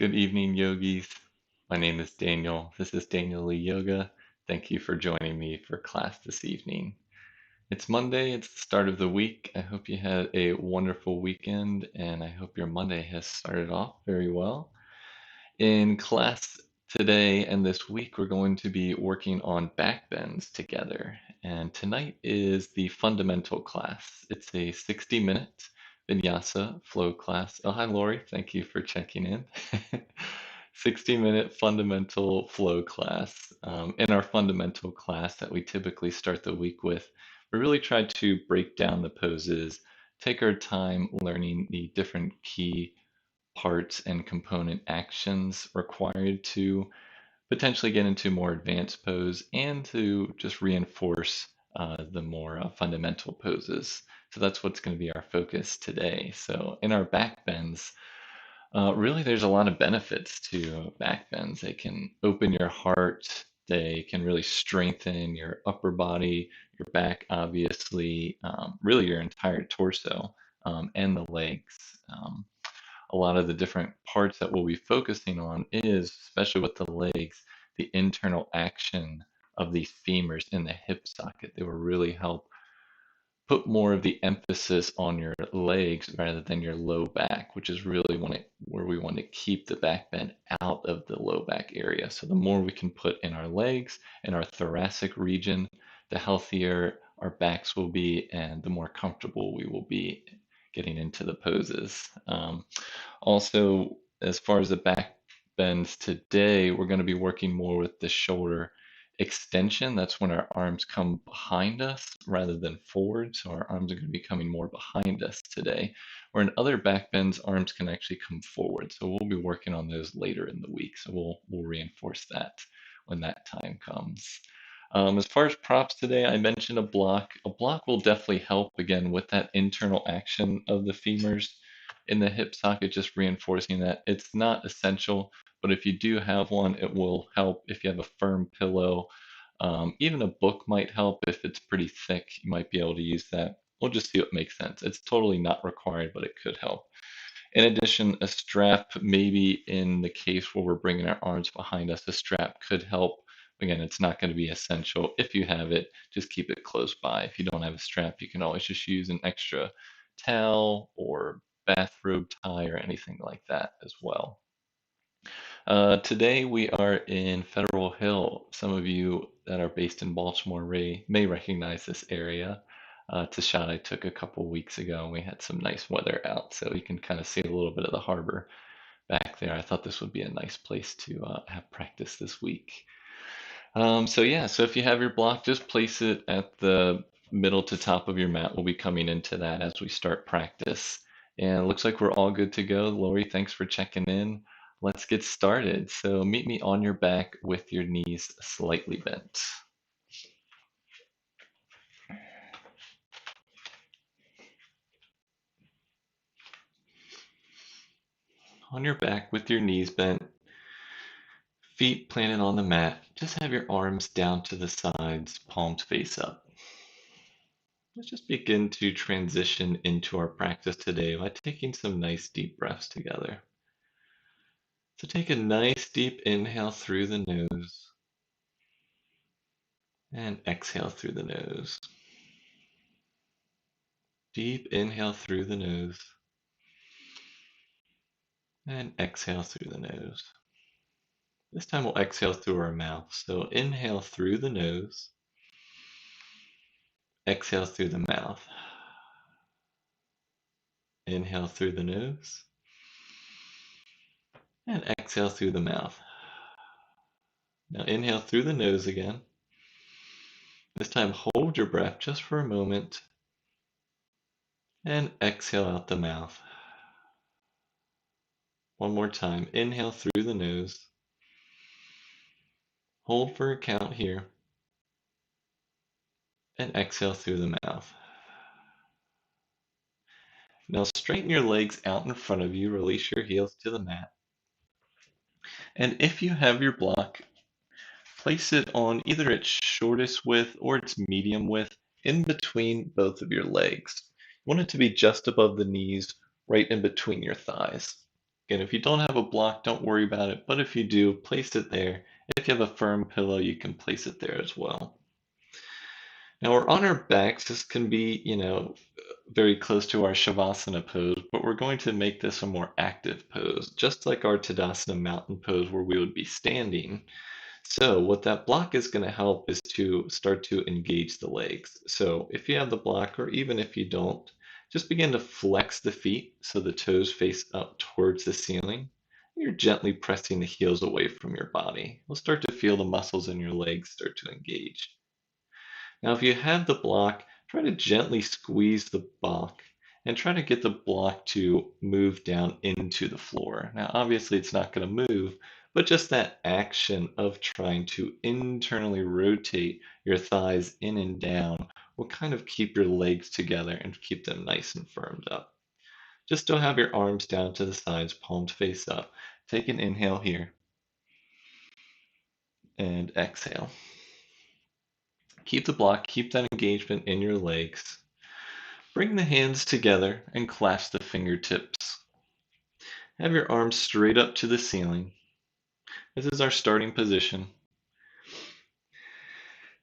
Good evening, yogis. My name is Daniel. This is Daniel Lee Yoga. Thank you for joining me for class this evening. It's Monday, it's the start of the week. I hope you had a wonderful weekend, and I hope your Monday has started off very well. In class today and this week, we're going to be working on back bends together. And tonight is the fundamental class. It's a 60-minute Vinyasa flow class. Oh, hi, Lori. Thank you for checking in. 60-minute fundamental flow class. In our fundamental class that we typically start the week with, we really try to break down the poses, take our time learning the different key parts and component actions required to potentially get into more advanced pose and to just reinforce the more fundamental poses. So that's what's going to be our focus today. So in our back bends, really there's a lot of benefits to back bends. They can open your heart. They can really strengthen your upper body, your back, obviously, really your entire torso and the legs. A lot of the different parts that we'll be focusing on is, especially with the legs, the internal action of these femurs in the hip socket. They will really help put more of the emphasis on your legs rather than your low back, which is really where we want to keep the back bend out of the low back area. So the more we can put in our legs and our thoracic region, the healthier our backs will be and the more comfortable we will be getting into the poses. Also, as far as the back bends today, we're going to be working more with the shoulder extension. That's when our arms come behind us rather than forward. So our arms are going to be coming more behind us today. Where in other back bends, arms can actually come forward. So we'll be working on those later in the week. So we'll reinforce that when that time comes. As far as props today, I mentioned a block. A block will definitely help again with that internal action of the femurs in the hip socket, just reinforcing that. It's not essential, but if you do have one, it will help if you have a firm pillow. Even a book might help if it's pretty thick. You might be able to use that. We'll just see what makes sense. It's totally not required, but it could help. In addition, a strap, maybe in the case where we're bringing our arms behind us, a strap could help. Again, it's not going to be essential. If you have it, just keep it close by. If you don't have a strap, you can always just use an extra towel or bathrobe tie or anything like that as well. Today we are in Federal Hill. Some of you that are based in Baltimore may recognize this area. It's a shot I took a couple weeks ago, and we had some nice weather out, so you can kind of see a little bit of the harbor back there. I thought this would be a nice place to have practice this week. So yeah, so if you have your block, just place it at the middle to top of your mat. We'll be coming into that as we start practice. And it looks like we're all good to go. Lori, thanks for checking in. Let's get started. So meet me on your back with your knees slightly bent. On your back with your knees bent, feet planted on the mat. Just have your arms down to the sides, palms face up. Let's just begin to transition into our practice today by taking some nice deep breaths together. So take a nice deep inhale through the nose and exhale through the nose. Deep inhale through the nose and exhale through the nose. This time we'll exhale through our mouth. So inhale through the nose, exhale through the mouth. Inhale through the nose and exhale through the mouth. Now inhale through the nose again. This time hold your breath just for a moment and exhale out the mouth. One more time. Inhale through the nose. Hold for a count here. And exhale through the mouth. Now straighten your legs out in front of you. Release your heels to the mat. And if you have your block, place it on either its shortest width or its medium width in between both of your legs. You want it to be just above the knees, right in between your thighs. Again, if you don't have a block, don't worry about it, but if you do, place it there. If you have a firm pillow, you can place it there as well. Now we're on our backs. This can be, very close to our Shavasana pose, but we're going to make this a more active pose, just like our Tadasana mountain pose where we would be standing. So what that block is going to help is to start to engage the legs. So if you have the block, or even if you don't, just begin to flex the feet so the toes face up towards the ceiling. You're gently pressing the heels away from your body. You'll start to feel the muscles in your legs start to engage. Now, if you have the block, try to gently squeeze the block and try to get the block to move down into the floor. Now, obviously, it's not going to move, but just that action of trying to internally rotate your thighs in and down will kind of keep your legs together and keep them nice and firmed up. Just still have your arms down to the sides, palms face up. Take an inhale here and exhale. Keep the block, keep that engagement in your legs. Bring the hands together and clasp the fingertips. Have your arms straight up to the ceiling. This is our starting position.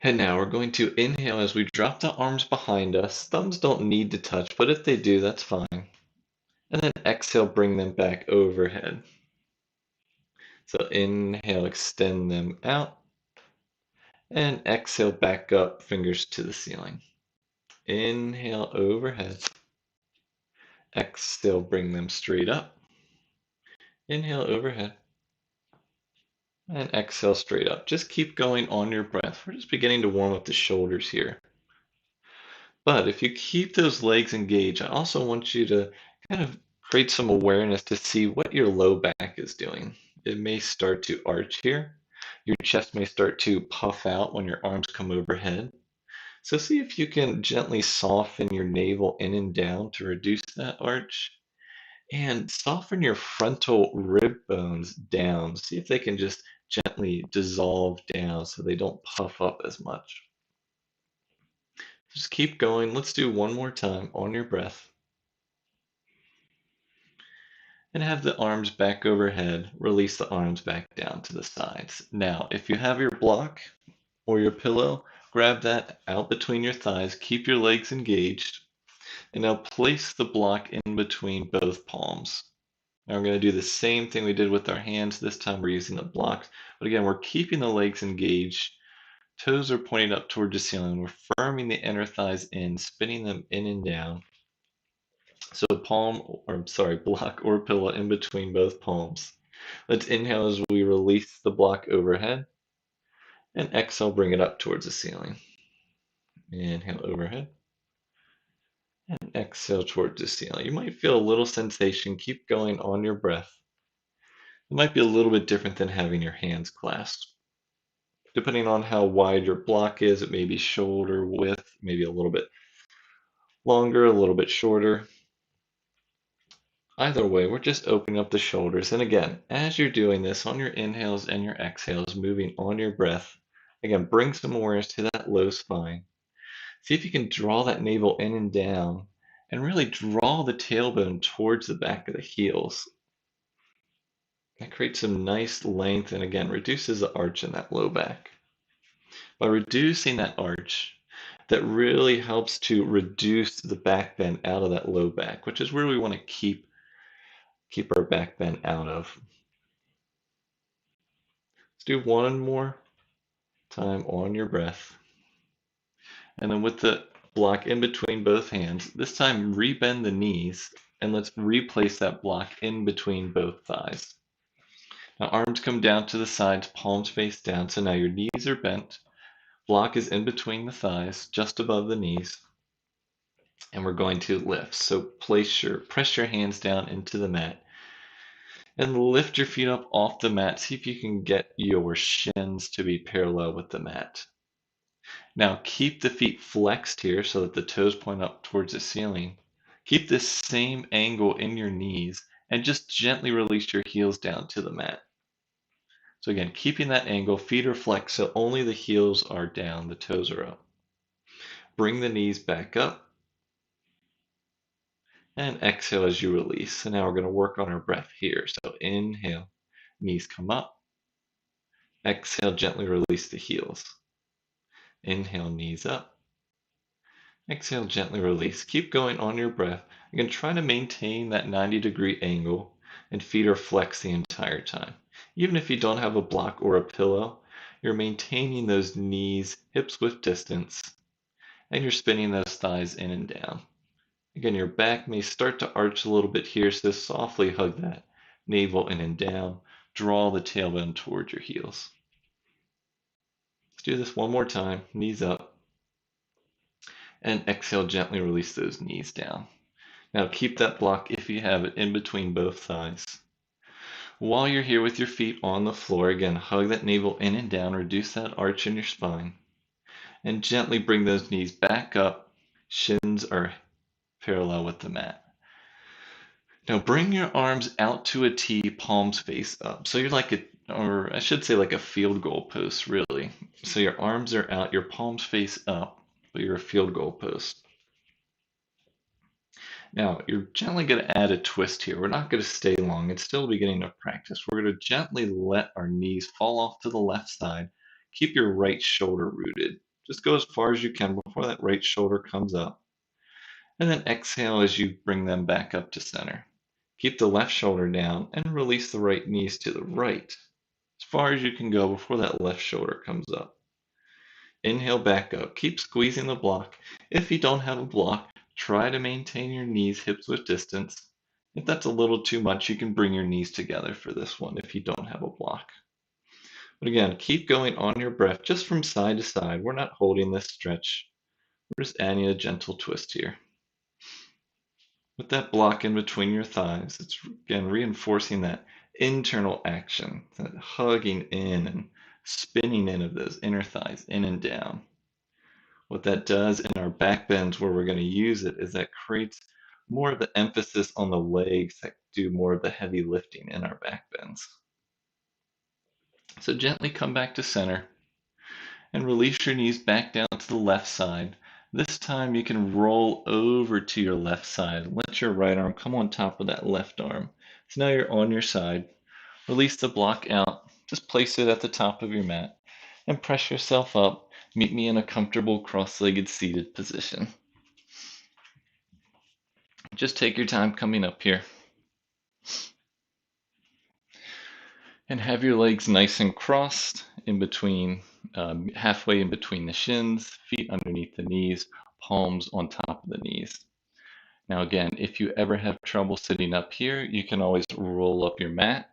And now we're going to inhale as we drop the arms behind us. Thumbs don't need to touch, but if they do, that's fine. And then exhale, bring them back overhead. So inhale, extend them out. And exhale, back up, fingers to the ceiling. Inhale, overhead. Exhale, bring them straight up. Inhale, overhead. And exhale straight up. Just keep going on your breath. We're just beginning to warm up the shoulders here. But if you keep those legs engaged, I also want you to kind of create some awareness to see what your low back is doing. It may start to arch here. Your chest may start to puff out when your arms come overhead. So see if you can gently soften your navel in and down to reduce that arch. And soften your frontal rib bones down. See if they can just gently dissolve down so they don't puff up as much. Just keep going. Let's do one more time on your breath. And have the arms back overhead. Release the arms back down to the sides. Now, if you have your block or your pillow, grab that out between your thighs. Keep your legs engaged. And now place the block in between both palms. Now we're going to do the same thing we did with our hands. This time we're using the blocks. But again, we're keeping the legs engaged. Toes are pointing up toward the ceiling. We're firming the inner thighs in, spinning them in and down. So block or pillow in between both palms. Let's inhale as we release the block overhead. And exhale, bring it up towards the ceiling. Inhale overhead. And exhale towards the ceiling. You might feel a little sensation. Keep going on your breath. It might be a little bit different than having your hands clasped. Depending on how wide your block is, it may be shoulder width, maybe a little bit longer, a little bit shorter. Either way, we're just opening up the shoulders. And again, as you're doing this on your inhales and your exhales, moving on your breath, again, bring some awareness to that low spine. See if you can draw that navel in and down and really draw the tailbone towards the back of the heels. That creates some nice length and again, reduces the arch in that low back. By reducing that arch, that really helps to reduce the back bend out of that low back, which is where we want to keep our back bend out of. Let's do one more time on your breath. And then with the block in between both hands, this time rebend the knees and let's replace that block in between both thighs. Now arms come down to the sides, palms face down. So now your knees are bent. Block is in between the thighs, just above the knees. And we're going to lift. So press your hands down into the mat and lift your feet up off the mat. See if you can get your shins to be parallel with the mat. Now keep the feet flexed here so that the toes point up towards the ceiling. Keep this same angle in your knees and just gently release your heels down to the mat. So again, keeping that angle, feet are flexed so only the heels are down, the toes are up. Bring the knees back up. And exhale as you release. So now we're going to work on our breath here. So inhale, knees come up. Exhale, gently release the heels. Inhale, knees up. Exhale, gently release. Keep going on your breath. Again, try to maintain that 90-degree angle, and feet are flexed the entire time. Even if you don't have a block or a pillow, you're maintaining those knees, hips width distance, and you're spinning those thighs in and down. Again, your back may start to arch a little bit here, so softly hug that navel in and down. Draw the tailbone towards your heels. Let's do this one more time. Knees up. And exhale, gently release those knees down. Now keep that block, if you have it, in between both thighs. While you're here with your feet on the floor, again, hug that navel in and down, reduce that arch in your spine, and gently bring those knees back up. Shins are parallel with the mat. Now bring your arms out to a T, palms face up. So you're like or I should say like a field goal post, really. So your arms are out, your palms face up, but you're a field goal post. Now, you're gently going to add a twist here. We're not going to stay long. It's still the beginning of practice. We're going to gently let our knees fall off to the left side. Keep your right shoulder rooted. Just go as far as you can before that right shoulder comes up. And then exhale as you bring them back up to center. Keep the left shoulder down and release the right knees to the right, as far as you can go before that left shoulder comes up. Inhale back up. Keep squeezing the block. If you don't have a block, try to maintain your knees hips width distance. If that's a little too much, you can bring your knees together for this one if you don't have a block. But again, keep going on your breath just from side to side. We're not holding this stretch. We're just adding a gentle twist here. With that block in between your thighs, it's again reinforcing that internal action, that hugging in and spinning in of those inner thighs in and down. What that does in our back bends where we're going to use it is that creates more of the emphasis on the legs that do more of the heavy lifting in our back bends. So gently come back to center and release your knees back down to the left side. This time you can roll over to your left side. Let your right arm come on top of that left arm. So now you're on your side. Release the block out. Just place it at the top of your mat and press yourself up. Meet me in a comfortable cross-legged seated position. Just take your time coming up here. And have your legs nice and crossed in between, halfway in between the shins, feet underneath the knees, palms on top of the knees. Now again, if you ever have trouble sitting up here, you can always roll up your mat,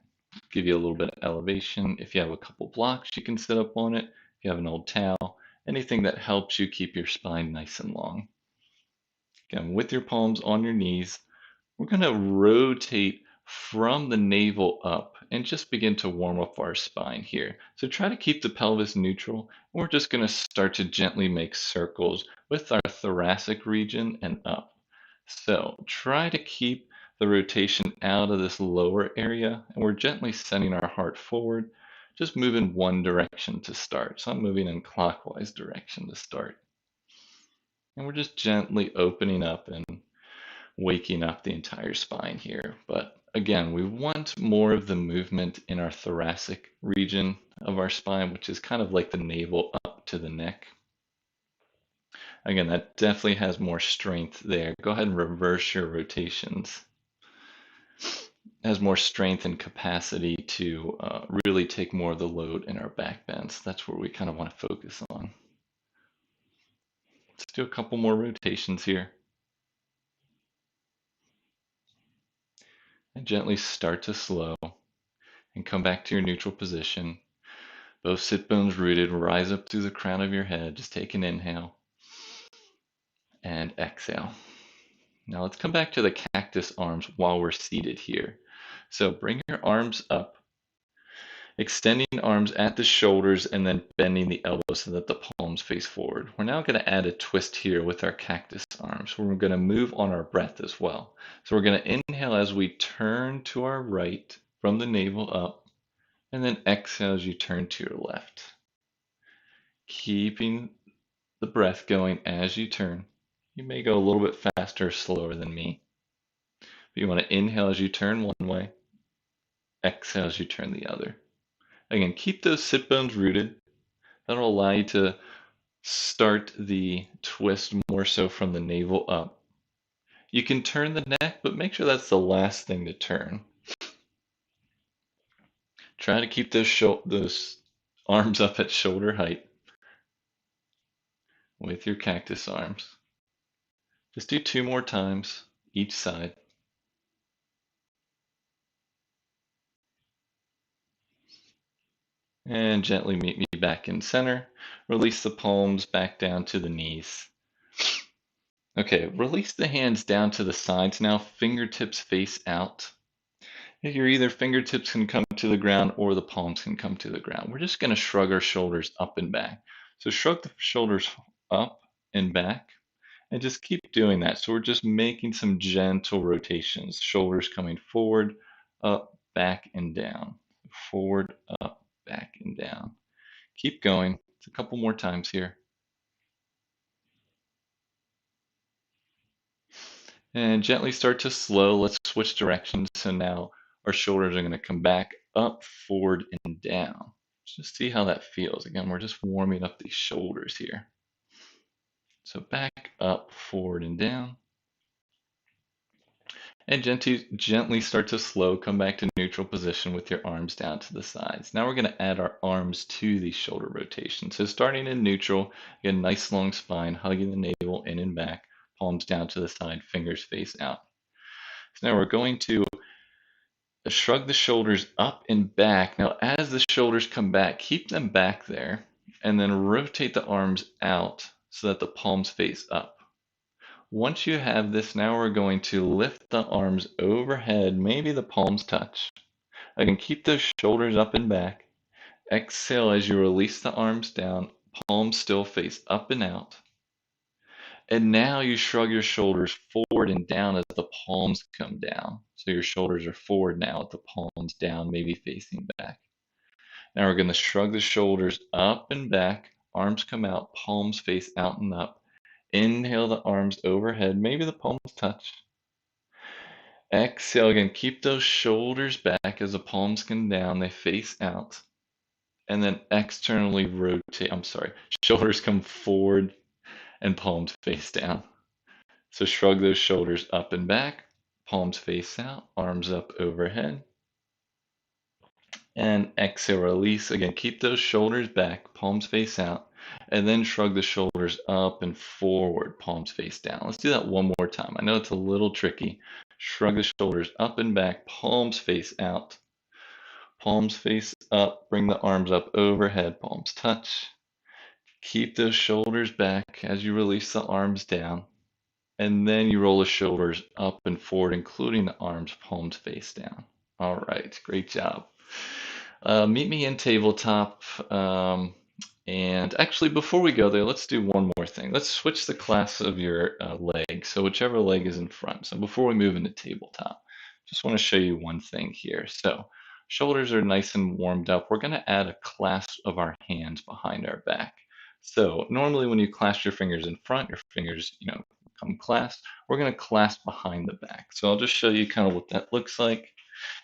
give you a little bit of elevation. If you have a couple blocks, you can sit up on it. If you have an old towel, anything that helps you keep your spine nice and long. Again, with your palms on your knees, we're going to rotate from the navel up and just begin to warm up our spine here. So try to keep the pelvis neutral. We're just going to start to gently make circles with our thoracic region and up. So try to keep the rotation out of this lower area, and we're gently sending our heart forward. Just move in one direction to start. So I'm moving in clockwise direction to start. And we're just gently opening up and waking up the entire spine here. But again, we want more of the movement in our thoracic region of our spine, which is kind of like the navel up to the neck. Again, that definitely has more strength there. Go ahead and reverse your rotations. It has more strength and capacity to really take more of the load in our back bends. That's where we kind of want to focus on. Let's do a couple more rotations here. And gently start to slow and come back to your neutral position. Both sit bones rooted, rise up through the crown of your head. Just take an inhale and exhale. Now let's come back to the cactus arms while we're seated here. So bring your arms up, extending arms at the shoulders and then bending the elbows so that the palms face forward. We're now going to add a twist here with our cactus arms. We're going to move on our breath as well. So we're going to inhale as we turn to our right from the navel up, and then exhale as you turn to your left. Keeping the breath going as you turn. You may go a little bit faster or slower than me. If you want to inhale as you turn one way, exhale as you turn the other. Again, keep those sit bones rooted. That'll allow you to start the twist more so from the navel up. You can turn the neck, but make sure that's the last thing to turn. Try to keep those arms up at shoulder height with your cactus arms. Just do 2 more times each side. And gently meet me back in center. Release the palms back down to the knees. Okay, release the hands down to the sides now, fingertips face out. Either fingertips can come to the ground or the palms can come to the ground. We're just going to shrug our shoulders up and back. So shrug the shoulders up and back and just keep doing that. So we're just making some gentle rotations. Shoulders coming forward, up, back, and down. Forward, up, back, and down. Keep going. It's a couple more times here. And gently start to slow. Let's switch directions. So now our shoulders are going to come back, up, forward, and down. Just see how that feels. Again, we're just warming up these shoulders here. So back, up, forward, and down. And gently start to slow. Come back to neutral position with your arms down to the sides. Now we're going to add our arms to these shoulder rotations. So starting in neutral, again, nice long spine, hugging the navel in and back, palms down to the side, fingers face out. So now we're going to shrug the shoulders up and back. Now, as the shoulders come back, keep them back there, and then rotate the arms out so that the palms face up. Once you have this, now we're going to lift the arms overhead. Maybe the palms touch. Again, keep those shoulders up and back. Exhale as you release the arms down. Palms still face up and out. And now you shrug your shoulders forward and down as the palms come down. So your shoulders are forward now with the palms down, maybe facing back. Now we're going to shrug the shoulders up and back. Arms come out, palms face out and up. Inhale the arms overhead. Maybe the palms touch. Exhale again. Keep those shoulders back as the palms come down. They face out. And then externally rotate. Shoulders come forward and palms face down. So shrug those shoulders up and back. Palms face out. Arms up overhead. And exhale, release. Again, keep those shoulders back. Palms face out. And then shrug the shoulders up and forward, palms face down. Let's do that one more time. I know it's a little tricky. Shrug the shoulders up and back, palms face out. Palms face up, bring the arms up overhead, palms touch. Keep those shoulders back as you release the arms down. And then you roll the shoulders up and forward, including the arms, palms face down. All right, great job. Meet me in tabletop. And actually, before we go there, let's do one more thing. Let's switch the clasp of your leg. So whichever leg is in front. So before we move into tabletop, just want to show you one thing here. So shoulders are nice and warmed up. We're going to add a clasp of our hands behind our back. So normally when you clasp your fingers in front, your fingers, come clasped. We're going to clasp behind the back. So I'll just show you kind of what that looks like.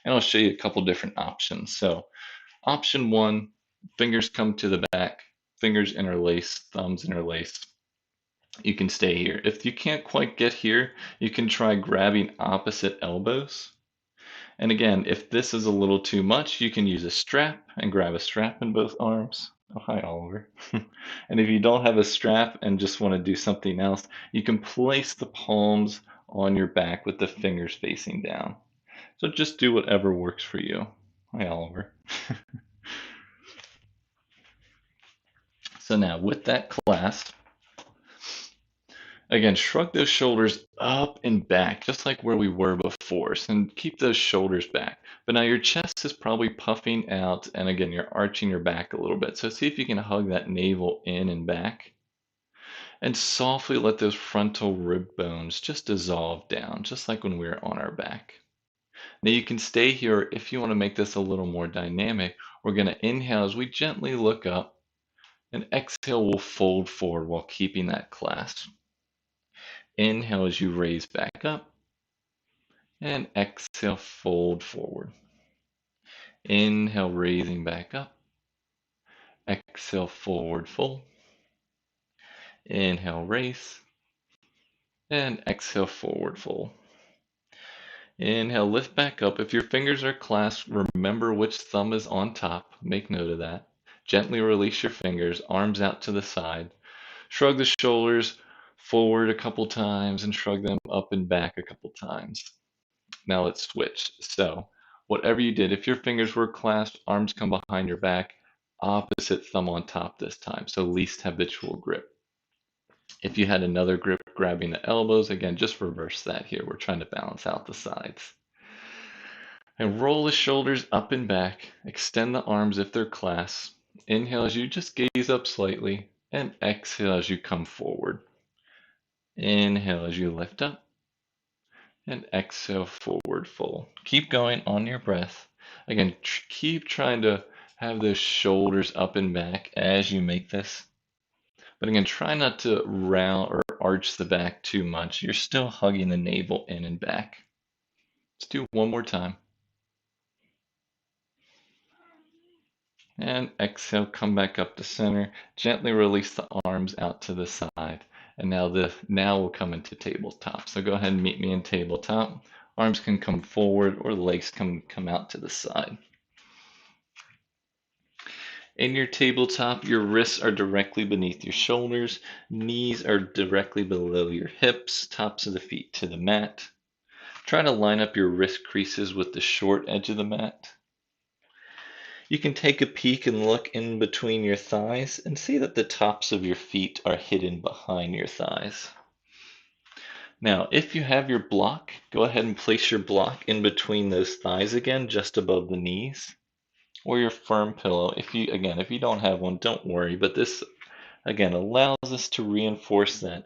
And I'll show you a couple different options. So option one, fingers come to the back. Fingers interlace, thumbs interlace. You can stay here. If you can't quite get here, you can try grabbing opposite elbows. And again, if this is a little too much, you can use a strap and grab a strap in both arms. Oh, hi, Oliver. And if you don't have a strap and just want to do something else, you can place the palms on your back with the fingers facing down. So just do whatever works for you. Hi, Oliver. So now with that clasp, again, shrug those shoulders up and back, just like where we were before. So keep those shoulders back. But now your chest is probably puffing out, and again, you're arching your back a little bit. So see if you can hug that navel in and back. And softly let those frontal rib bones just dissolve down, just like when we were on our back. Now you can stay here if you want to make this a little more dynamic. We're going to inhale as we gently look up. And exhale, we'll fold forward while keeping that clasp. Inhale as you raise back up. And exhale, fold forward. Inhale, raising back up. Exhale, forward fold. Inhale, raise. And exhale, forward fold. Inhale, lift back up. If your fingers are clasped, remember which thumb is on top. Make note of that. Gently release your fingers, arms out to the side. Shrug the shoulders forward a couple times and shrug them up and back a couple times. Now let's switch. So, whatever you did, if your fingers were clasped, arms come behind your back, opposite thumb on top this time. So, least habitual grip. If you had another grip grabbing the elbows, again, just reverse that here. We're trying to balance out the sides. And roll the shoulders up and back. Extend the arms if they're clasped. Inhale as you just gaze up slightly, and exhale as you come forward. Inhale as you lift up, and exhale forward fold. Keep going on your breath. Again, keep trying to have those shoulders up and back as you make this. But again, try not to round or arch the back too much. You're still hugging the navel in and back. Let's do one more time. And exhale, come back up to center. Gently release the arms out to the side. And now we'll come into tabletop. So go ahead and meet me in tabletop. Arms can come forward or legs can come out to the side. In your tabletop, your wrists are directly beneath your shoulders. Knees are directly below your hips. Tops of the feet to the mat. Try to line up your wrist creases with the short edge of the mat. You can take a peek and look in between your thighs and see that the tops of your feet are hidden behind your thighs. Now, if you have your block, go ahead and place your block in between those thighs again, just above the knees, or your firm pillow. If you don't have one, don't worry, but this, again, allows us to reinforce that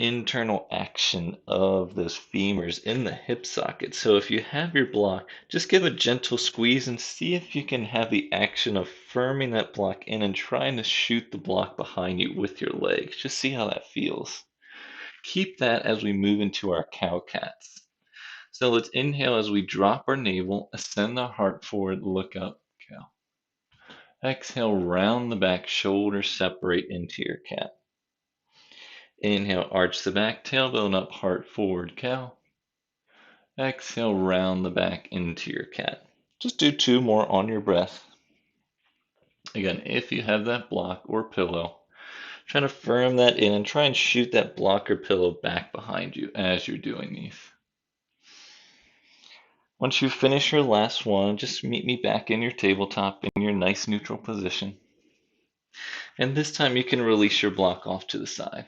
internal action of those femurs in the hip socket. So if you have your block, just give a gentle squeeze and see if you can have the action of firming that block in and trying to shoot the block behind you with your legs. Just see how that feels. Keep that as we move into our cow cats. So let's inhale as we drop our navel, ascend the heart forward, look up, cow. Exhale, round the back, shoulders separate into your cat. Inhale, arch the back, tailbone up, heart forward, cow. Exhale, round the back into your cat. Just do two more on your breath. Again, if you have that block or pillow, try to firm that in and try and shoot that block or pillow back behind you as you're doing these. Once you finish your last one, just meet me back in your tabletop in your nice neutral position. And this time you can release your block off to the side.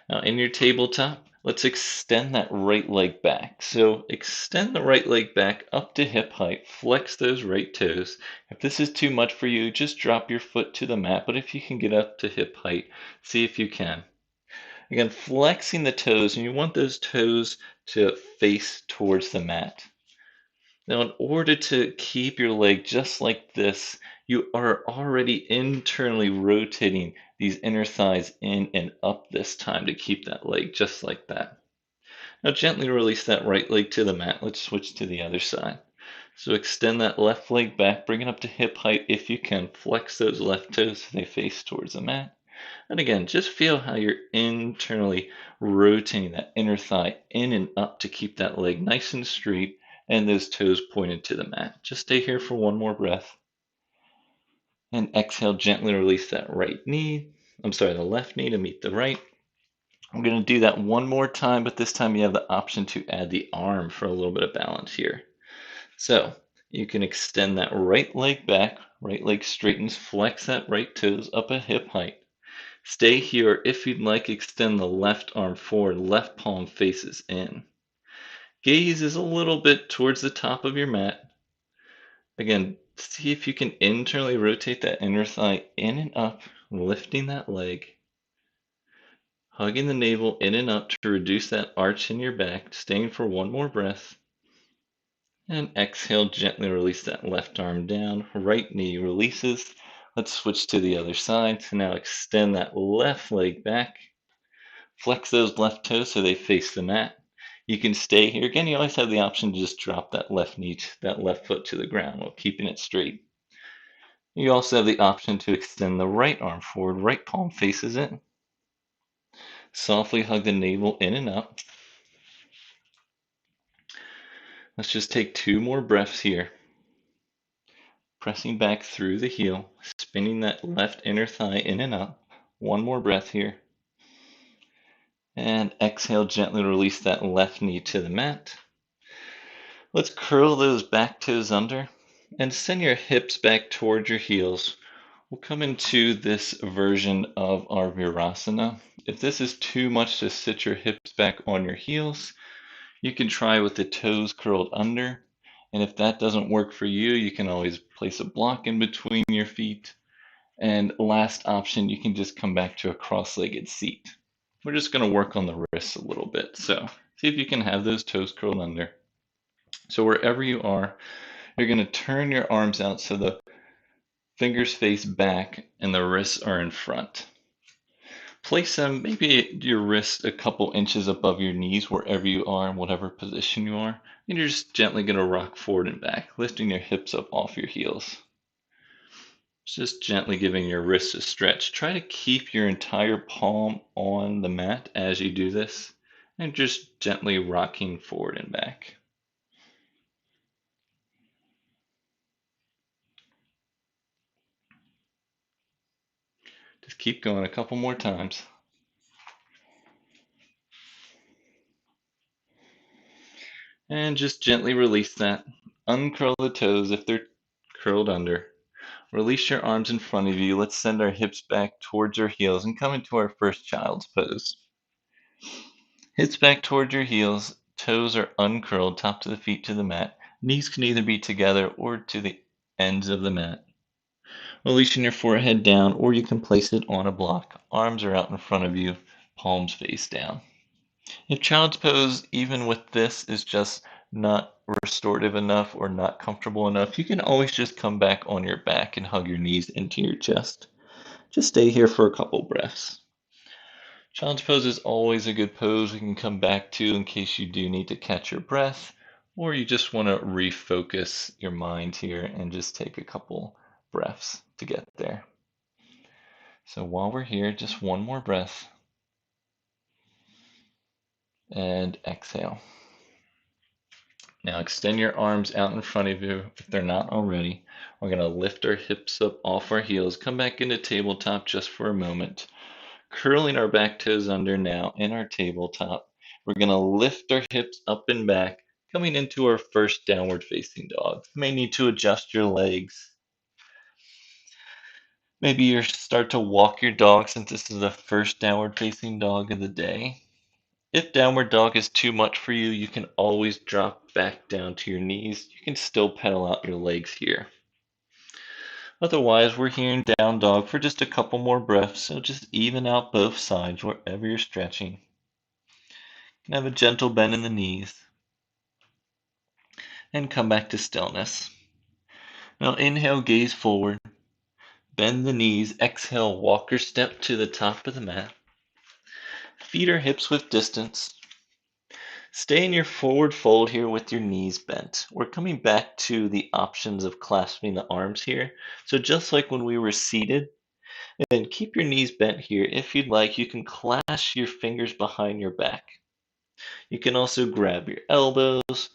Now in your tabletop, let's extend that right leg back. So extend the right leg back up to hip height, flex those right toes. If this is too much for you, just drop your foot to the mat, but if you can get up to hip height, see if you can. Again, flexing the toes, and you want those toes to face towards the mat. Now, in order to keep your leg just like this, you are already internally rotating these inner thighs in and up this time to keep that leg just like that. Now, gently release that right leg to the mat. Let's switch to the other side. So extend that left leg back, bring it up to hip height if you can. Flex those left toes so they face towards the mat. And again, just feel how you're internally rotating that inner thigh in and up to keep that leg nice and straight and those toes pointed to the mat. Just stay here for one more breath. And exhale, gently release that the left knee to meet the right. I'm going to do that one more time, but this time you have the option to add the arm for a little bit of balance here. So you can extend that right leg back, right leg straightens, flex that right toes up at hip height. Stay here. If you'd like, extend the left arm forward, left palm faces in. Gaze is a little bit towards the top of your mat. Again, see if you can internally rotate that inner thigh in and up, lifting that leg. Hugging the navel in and up to reduce that arch in your back, staying for one more breath. And exhale, gently release that left arm down, right knee releases. Let's switch to the other side. So now extend that left leg back. Flex those left toes so they face the mat. You can stay here. Again, you always have the option to just drop that left knee, that left foot to the ground while keeping it straight. You also have the option to extend the right arm forward, right palm faces it. Softly hug the navel in and up. Let's just take 2 more breaths here. Pressing back through the heel, spinning that left inner thigh in and up. 1 more breath here. And exhale, gently release that left knee to the mat. Let's curl those back toes under and send your hips back towards your heels. We'll come into this version of our Virasana. If this is too much to sit your hips back on your heels, you can try with the toes curled under. And if that doesn't work for you, you can always place a block in between your feet. And last option, you can just come back to a cross-legged seat. We're just going to work on the wrists a little bit. So see if you can have those toes curled under. So wherever you are, you're going to turn your arms out so the fingers face back and the wrists are in front. Place them, maybe your wrists a couple inches above your knees wherever you are, in whatever position you are. And you're just gently going to rock forward and back, lifting your hips up off your heels. Just gently giving your wrists a stretch. Try to keep your entire palm on the mat as you do this, and just gently rocking forward and back. Just keep going a couple more times. And just gently release that. Uncurl the toes if they're curled under. Release your arms in front of you. Let's send our hips back towards our heels and come into our first child's pose. Hips back towards your heels. Toes are uncurled, top to the feet to the mat. Knees can either be together or to the ends of the mat. Releasing your forehead down, or you can place it on a block. Arms are out in front of you, palms face down. If child's pose, even with this, is just not restorative enough or not comfortable enough, you can always just come back on your back and hug your knees into your chest. Just stay here for a couple breaths. Child's pose is always a good pose we can come back to in case you do need to catch your breath, or you just want to refocus your mind here and just take a couple breaths to get there. So while we're here, just 1 more breath. And exhale. Now extend your arms out in front of you if they're not already. We're going to lift our hips up off our heels, come back into tabletop just for a moment. Curling our back toes under now in our tabletop. We're going to lift our hips up and back, coming into our first downward facing dog. You may need to adjust your legs. Maybe you start to walk your dog since this is the first downward facing dog of the day. If downward dog is too much for you, you can always drop back down to your knees. You can still pedal out your legs here. Otherwise, we're here in down dog for just a couple more breaths, so just even out both sides wherever you're stretching. You can have a gentle bend in the knees. And come back to stillness. Now inhale, gaze forward. Bend the knees. Exhale, walk or step to the top of the mat. Feet or hips width distance. Stay in your forward fold here with your knees bent. We're coming back to the options of clasping the arms here. So just like when we were seated, and keep your knees bent here. If you'd like, you can clasp your fingers behind your back. You can also grab your elbows,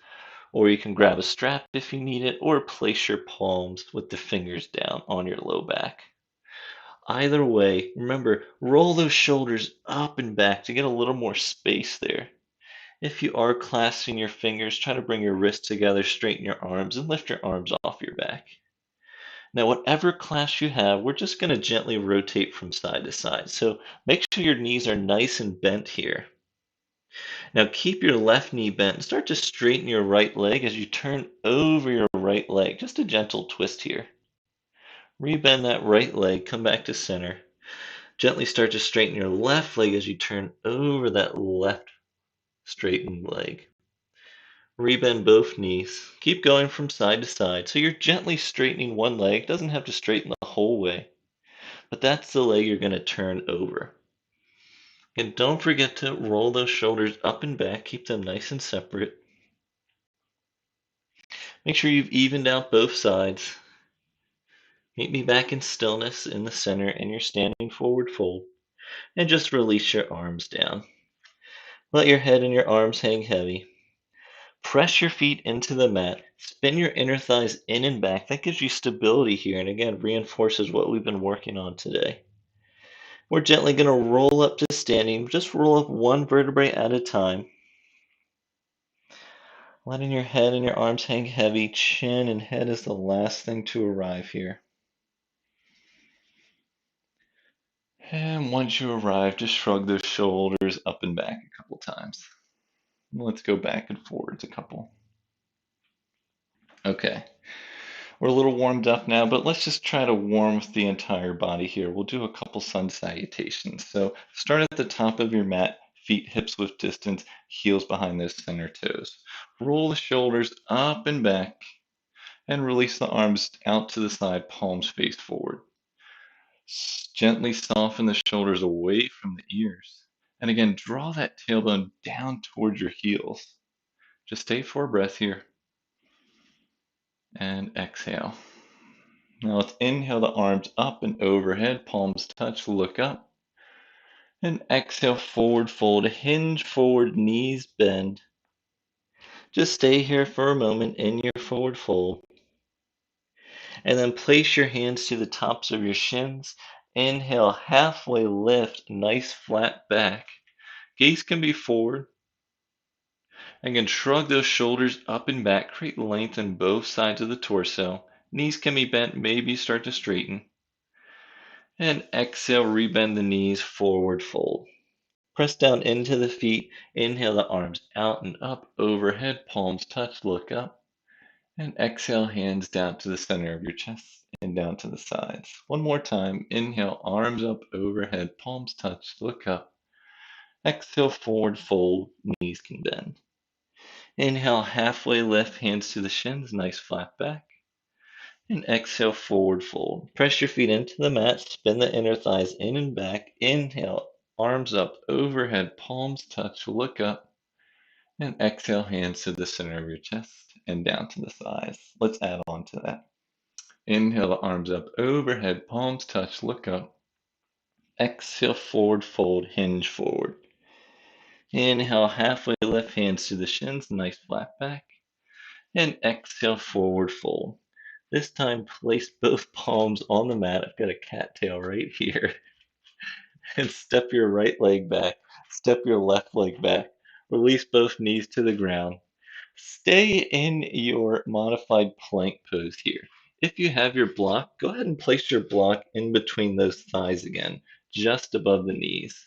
or you can grab a strap if you need it, or place your palms with the fingers down on your low back. Either way, remember, roll those shoulders up and back to get a little more space there. If you are clasping your fingers, try to bring your wrists together, straighten your arms, and lift your arms off your back. Now, whatever clasp you have, we're just going to gently rotate from side to side. So make sure your knees are nice and bent here. Now keep your left knee bent and start to straighten your right leg as you turn over your right leg. Just a gentle twist here. Rebend that right leg, come back to center. Gently start to straighten your left leg as you turn over that left straightened leg. Rebend both knees. Keep going from side to side. So you're gently straightening one leg. Doesn't have to straighten the whole way. But that's the leg you're going to turn over. And don't forget to roll those shoulders up and back. Keep them nice and separate. Make sure you've evened out both sides. Meet me back in stillness in the center, and you're standing forward fold. And just release your arms down. Let your head and your arms hang heavy. Press your feet into the mat. Spin your inner thighs in and back. That gives you stability here, and again, reinforces what we've been working on today. We're gently going to roll up to standing. Just roll up one vertebrae at a time. Letting your head and your arms hang heavy. Chin and head is the last thing to arrive here. And once you arrive, just shrug those shoulders up and back a couple times. Let's go back and forwards a couple. Okay. We're a little warmed up now, but let's just try to warm the entire body here. We'll do a couple sun salutations. So start at the top of your mat, feet hips width distance, heels behind those center toes. Roll the shoulders up and back and release the arms out to the side, palms face forward. Gently soften the shoulders away from the ears. And again, draw that tailbone down towards your heels. Just stay for a breath here. And exhale. Now let's inhale the arms up and overhead, palms touch, look up. And exhale, forward fold, hinge forward, knees bend. Just stay here for a moment in your forward fold. And then place your hands to the tops of your shins. Inhale, halfway lift, nice flat back. Gaze can be forward. Again, shrug those shoulders up and back. Create length in both sides of the torso. Knees can be bent, maybe start to straighten. And exhale, rebend the knees, forward fold. Press down into the feet. Inhale the arms out and up, overhead, palms touch, look up. And exhale, hands down to the center of your chest and down to the sides. One more time. Inhale, arms up, overhead, palms touch, look up. Exhale, forward fold, knees can bend. Inhale, halfway lift, hands to the shins, nice flat back. And exhale, forward fold. Press your feet into the mat, spin the inner thighs in and back. Inhale, arms up, overhead, palms touch, look up. And exhale, hands to the center of your chest and down to the thighs. Let's add on to that. Inhale, the arms up, overhead, palms touch, look up. Exhale, forward fold, hinge forward. Inhale, halfway lift, hands to the shins, nice flat back. And exhale, forward fold. This time, place both palms on the mat. I've got a cattail right here. And step your right leg back. Step your left leg back. Release both knees to the ground. Stay in your modified plank pose here. If you have your block, go ahead and place your block in between those thighs again, just above the knees.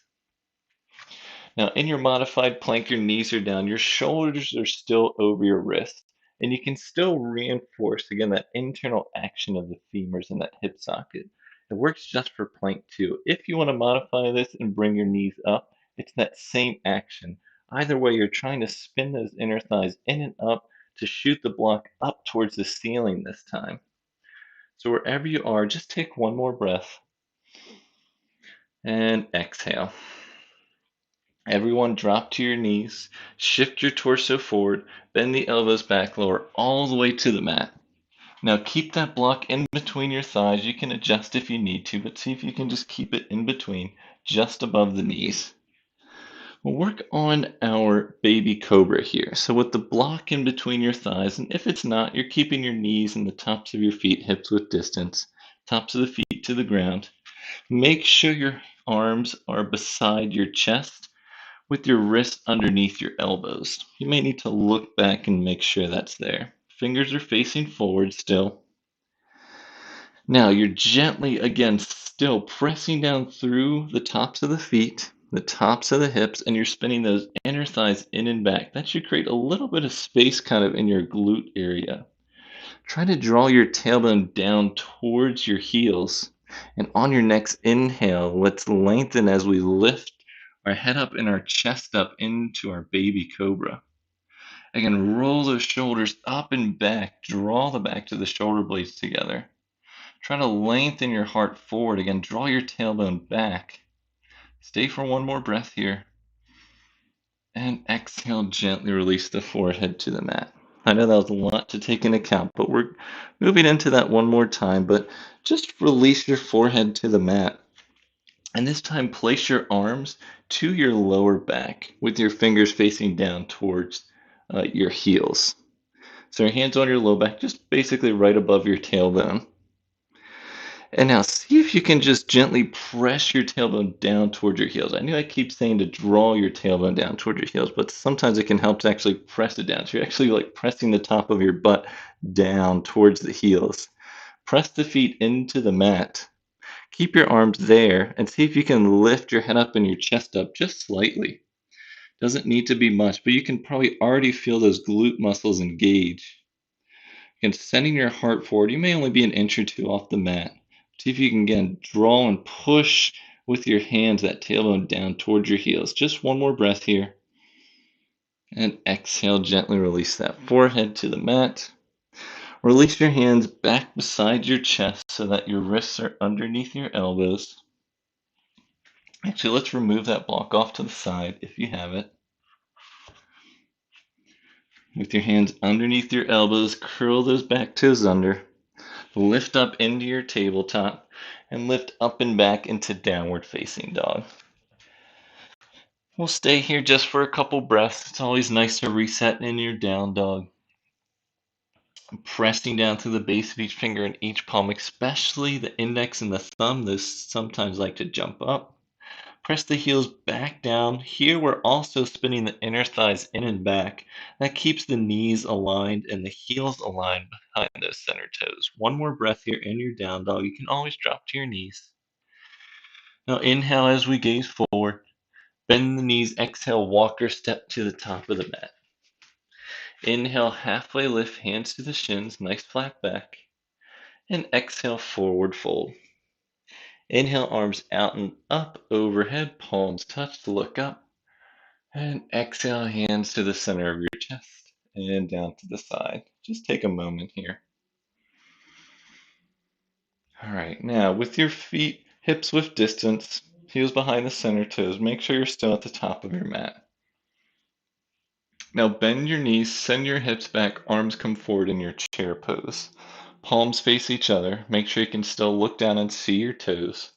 Now, in your modified plank, your knees are down, your shoulders are still over your wrists, and you can still reinforce, again, that internal action of the femurs and that hip socket. It works just for plank too. If you want to modify this and bring your knees up, it's that same action. Either way, you're trying to spin those inner thighs in and up to shoot the block up towards the ceiling this time. So wherever you are, just take one more breath and exhale. Everyone drop to your knees, shift your torso forward, bend the elbows back, lower all the way to the mat. Now keep that block in between your thighs. You can adjust if you need to, but see if you can just keep it in between, just above the knees. We'll work on our baby cobra here. So with the block in between your thighs, and if it's not, you're keeping your knees and the tops of your feet hips width distance, tops of the feet to the ground. Make sure your arms are beside your chest with your wrists underneath your elbows. You may need to look back and make sure that's there. Fingers are facing forward still. Now you're gently, again, still pressing down through the tops of the feet, the tops of the hips, and you're spinning those inner thighs in and back. That should create a little bit of space kind of in your glute area. Try to draw your tailbone down towards your heels. And on your next inhale, let's lengthen as we lift our head up and our chest up into our baby cobra. Again, roll those shoulders up and back. Draw the back to the shoulder blades together. Try to lengthen your heart forward. Again, draw your tailbone back. Stay for one more breath here. And exhale, gently release the forehead to the mat. I know that was a lot to take into account, but we're moving into that one more time. But just release your forehead to the mat. And this time, place your arms to your lower back with your fingers facing down towards your heels. So your hands on your low back, just basically right above your tailbone. And now see if you can just gently press your tailbone down towards your heels. I know I keep saying to draw your tailbone down towards your heels, but sometimes it can help to actually press it down. So you're actually like pressing the top of your butt down towards the heels. Press the feet into the mat. Keep your arms there and see if you can lift your head up and your chest up just slightly. Doesn't need to be much, but you can probably already feel those glute muscles engage. And sending your heart forward, you may only be an inch or two off the mat. See if you can again draw and push with your hands that tailbone down towards your heels. Just one more breath here. And exhale, gently release that forehead to the mat. Release your hands back beside your chest so that your wrists are underneath your elbows. Actually, let's remove that block off to the side if you have it. With your hands underneath your elbows, curl those back toes under. Lift up into your tabletop and lift up and back into downward facing dog. We'll stay here just for a couple breaths. It's always nice to reset in your down dog. Pressing down to the base of each finger and each palm, especially the index and the thumb. Those sometimes like to jump up. Press the heels back down. Here we're also spinning the inner thighs in and back. That keeps the knees aligned and the heels aligned behind those center toes. One more breath here in your down dog. You can always drop to your knees. Now inhale as we gaze forward. Bend the knees. Exhale, walk or step to the top of the mat. Inhale, halfway lift, hands to the shins, nice flat back. And exhale, forward fold. Inhale, arms out and up, overhead, palms touch to look up. And exhale, hands to the center of your chest and down to the side. Just take a moment here. All right, now with your feet hips width distance, heels behind the center toes, make sure you're still at the top of your mat. Now bend your knees, send your hips back, arms come forward in your chair pose. Palms face each other. Make sure you can still look down and see your toes.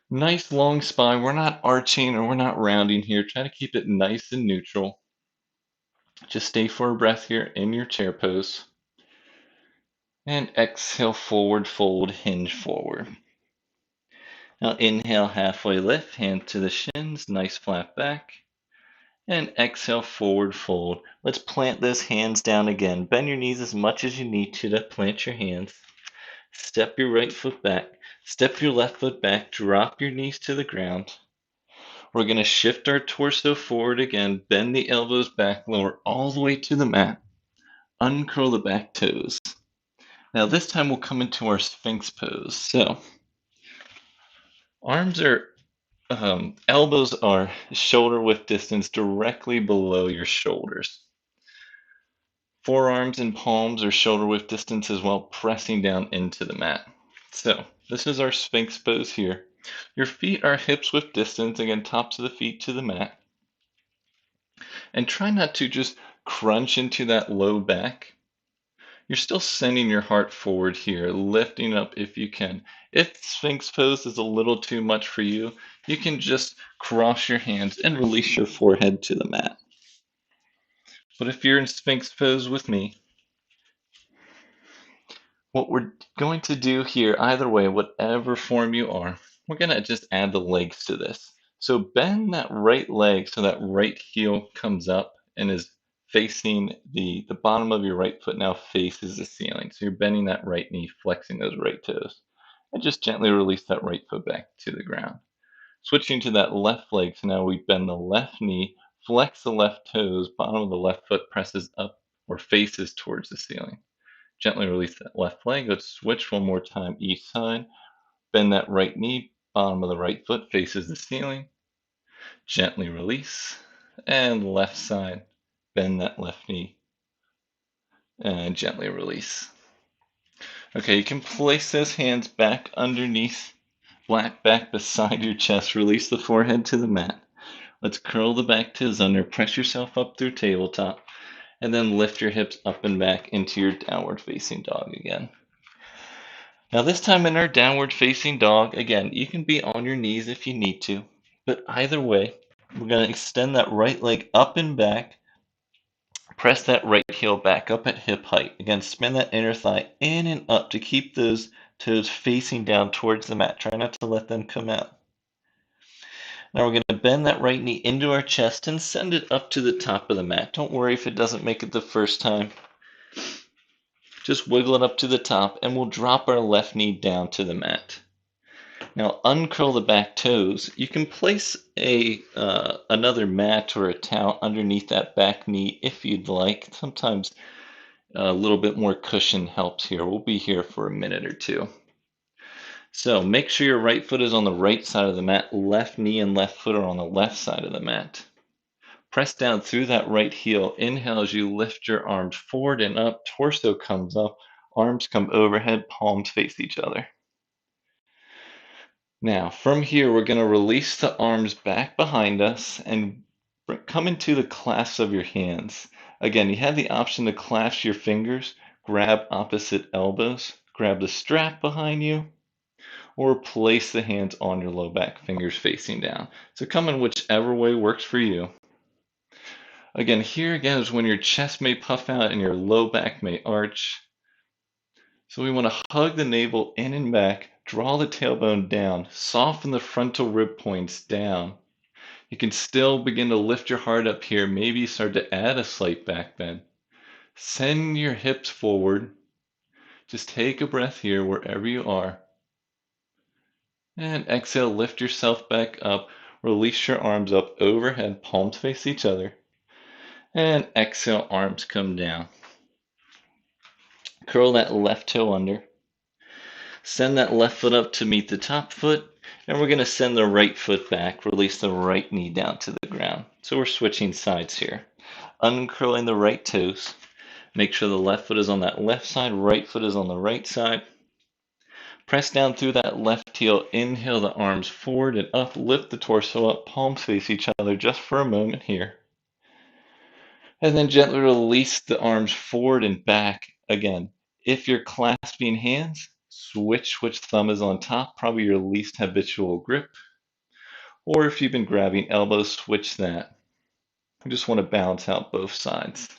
Nice long spine. We're not arching or we're not rounding here. Try to keep it nice and neutral. Just stay for a breath here in your chair pose. And exhale, forward fold, hinge forward. Now inhale, halfway lift, hand to the shins, nice flat back. And exhale, forward fold. Let's plant those hands down again. Bend your knees as much as you need to plant your hands. Step your right foot back. Step your left foot back. Drop your knees to the ground. We're going to shift our torso forward again. Bend the elbows back. Lower all the way to the mat. Uncurl the back toes. Now this time we'll come into our Sphinx pose. So arms are, elbows are shoulder width distance directly below your shoulders. Forearms and palms are shoulder width distance as well, pressing down into the mat. So this is our Sphinx pose here. Your feet are hips width distance, again, tops of the feet to the mat. And try not to just crunch into that low back. You're still sending your heart forward here, lifting up if you can. If Sphinx pose is a little too much for you, you can just cross your hands and release your forehead to the mat. But if you're in Sphinx pose with me, what we're going to do here, either way, whatever form you are, we're going to just add the legs to this. So bend that right leg so that right heel comes up and is facing the bottom of your right foot now faces the ceiling. So you're bending that right knee, flexing those right toes. And just gently release that right foot back to the ground. Switching to that left leg, so now we bend the left knee, flex the left toes, bottom of the left foot presses up or faces towards the ceiling. Gently release that left leg. Let's switch one more time each side. Bend that right knee, bottom of the right foot faces the ceiling. Gently release. And left side, bend that left knee and gently release. Okay, you can place those hands back underneath flat back beside your chest. Release the forehead to the mat. Let's curl the back toes under. Press yourself up through tabletop. And then lift your hips up and back into your downward facing dog again. Now this time in our downward facing dog, again, you can be on your knees if you need to. But either way, we're going to extend that right leg up and back. Press that right heel back up at hip height. Again, spin that inner thigh in and up to keep those toes facing down towards the mat. Try not to let them come out. Now we're going to bend that right knee into our chest and send it up to the top of the mat. Don't worry if it doesn't make it the first time. Just wiggle it up to the top, and we'll drop our left knee down to the mat. Now uncurl the back toes. You can place another mat or a towel underneath that back knee if you'd like. Sometimes a little bit more cushion helps here. We'll be here for a minute or two. So make sure your right foot is on the right side of the mat. Left knee and left foot are on the left side of the mat. Press down through that right heel. Inhale as you lift your arms forward and up. Torso comes up. Arms come overhead. Palms face each other. Now, from here, we're going to release the arms back behind us and come into the clasps of your hands. Again, you have the option to clasp your fingers, grab opposite elbows, grab the strap behind you, or place the hands on your low back, fingers facing down. So come in whichever way works for you. Again, here again is when your chest may puff out and your low back may arch. So we want to hug the navel in and back, draw the tailbone down, soften the frontal rib points down. You can still begin to lift your heart up here, maybe start to add a slight back bend. Send your hips forward. Just take a breath here wherever you are. And exhale, lift yourself back up. Release your arms up overhead, palms face each other. And exhale, arms come down. Curl that left toe under. Send that left foot up to meet the top foot. And we're going to send the right foot back. Release the right knee down to the ground. So we're switching sides here. Uncurling the right toes. Make sure the left foot is on that left side. Right foot is on the right side. Press down through that left heel. Inhale the arms forward and up. Lift the torso up. Palms face each other just for a moment here. And then gently release the arms forward and back again. If you're clasping hands, switch which thumb is on top, probably your least habitual grip. Or if you've been grabbing elbows, switch that. You just want to balance out both sides.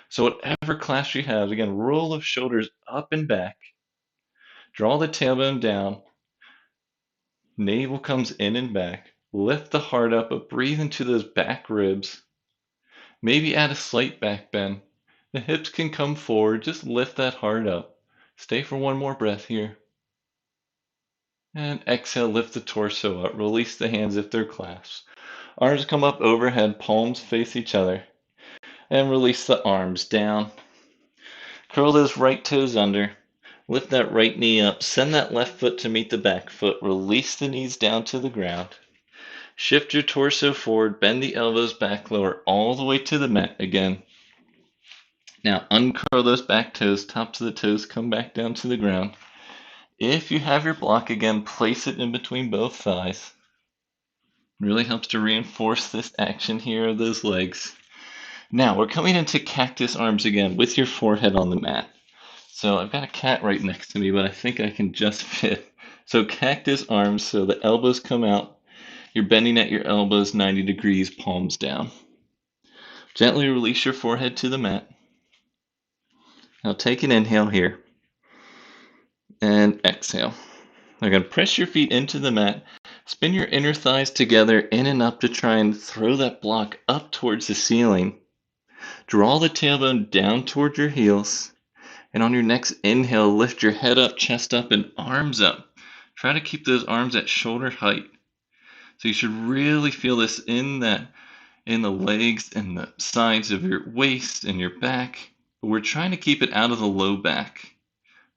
So whatever clasp you have, again, roll of shoulders up and back. Draw the tailbone down. Navel comes in and back. Lift the heart up, but breathe into those back ribs. Maybe add a slight back bend. The hips can come forward. Just lift that heart up. Stay for one more breath here. And exhale, lift the torso up. Release the hands if they're clasped. Arms come up overhead, palms face each other. And release the arms down. Curl those right toes under. Lift that right knee up. Send that left foot to meet the back foot. Release the knees down to the ground. Shift your torso forward. Bend the elbows back, lower all the way to the mat again. Now uncurl those back toes. Tops of the toes come back down to the ground. If you have your block again, place it in between both thighs. Really helps to reinforce this action here of those legs. Now we're coming into cactus arms again with your forehead on the mat. So I've got a cat right next to me, but I think I can just fit. So cactus arms, so the elbows come out. You're bending at your elbows 90 degrees, palms down. Gently release your forehead to the mat. Now take an inhale here. And exhale. Now going to press your feet into the mat. Spin your inner thighs together in and up to try and throw that block up towards the ceiling. Draw the tailbone down toward your heels. And on your next inhale, lift your head up, chest up, and arms up. Try to keep those arms at shoulder height. So you should really feel this in the legs and the sides of your waist and your back. But we're trying to keep it out of the low back.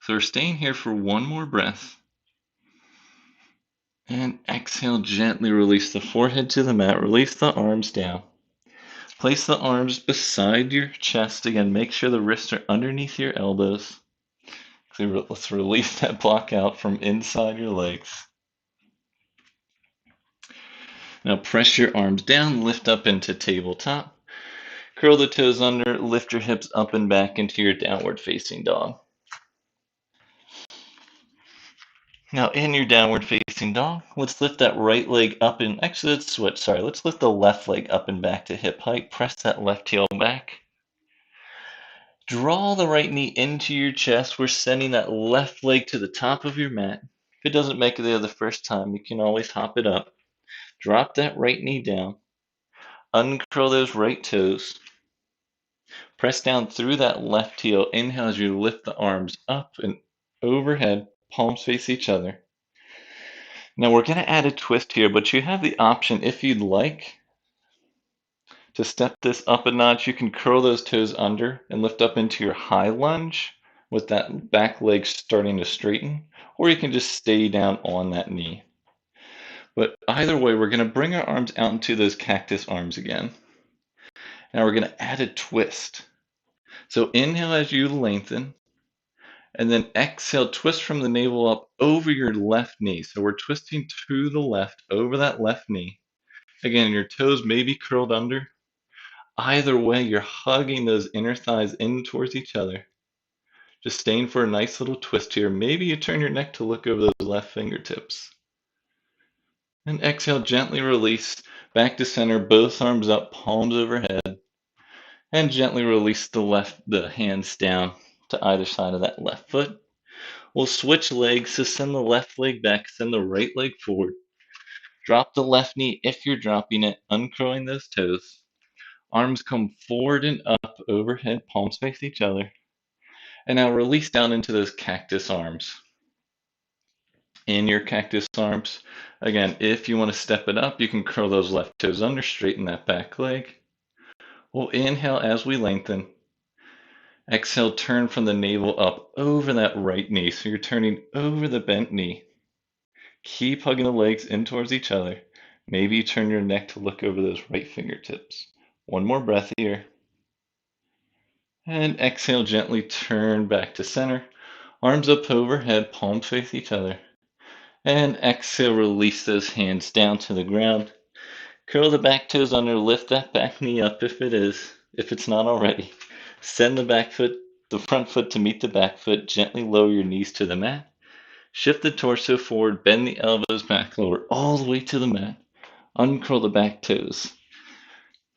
So we're staying here for one more breath. And exhale, gently release the forehead to the mat. Release the arms down. Place the arms beside your chest. Again, make sure the wrists are underneath your elbows. Let's release that block out from inside your legs. Now press your arms down, lift up into tabletop. Curl the toes under, lift your hips up and back into your downward facing dog. Now in your downward facing dog, let's lift that right leg up and actually let's switch. Sorry, let's lift the left leg up and back to hip height. Press that left heel back. Draw the right knee into your chest. We're sending that left leg to the top of your mat. If it doesn't make it there the first time, you can always hop it up. Drop that right knee down. Uncurl those right toes. Press down through that left heel. Inhale as you lift the arms up and overhead, palms face each other. Now we're going to add a twist here, but you have the option, if you'd like, to step this up a notch. You can curl those toes under and lift up into your high lunge with that back leg starting to straighten, or you can just stay down on that knee. But either way, we're going to bring our arms out into those cactus arms again. Now we're going to add a twist. So inhale as you lengthen, and then exhale, twist from the navel up over your left knee. So we're twisting to the left, over that left knee. Again, your toes may be curled under. Either way, you're hugging those inner thighs in towards each other. Just staying for a nice little twist here. Maybe you turn your neck to look over those left fingertips. And exhale, gently release. Back to center, both arms up, palms overhead. And gently release the hands down to either side of that left foot. We'll switch legs, so send the left leg back, send the right leg forward. Drop the left knee if you're dropping it, uncurling those toes. Arms come forward and up, overhead, palms face each other. And now release down into those cactus arms. In your cactus arms, again, if you want to step it up, you can curl those left toes under, straighten that back leg. We'll inhale as we lengthen. Exhale, turn from the navel up over that right knee. So you're turning over the bent knee. Keep hugging the legs in towards each other. Maybe you turn your neck to look over those right fingertips. One more breath here. And exhale, gently turn back to center. Arms up overhead, palms face each other. And exhale, release those hands down to the ground. Curl the back toes under, lift that back knee up if it's not already. Send the front foot to meet the back foot. Gently lower your knees to the mat. Shift the torso forward, bend the elbows back, lower all the way to the mat. Uncurl the back toes.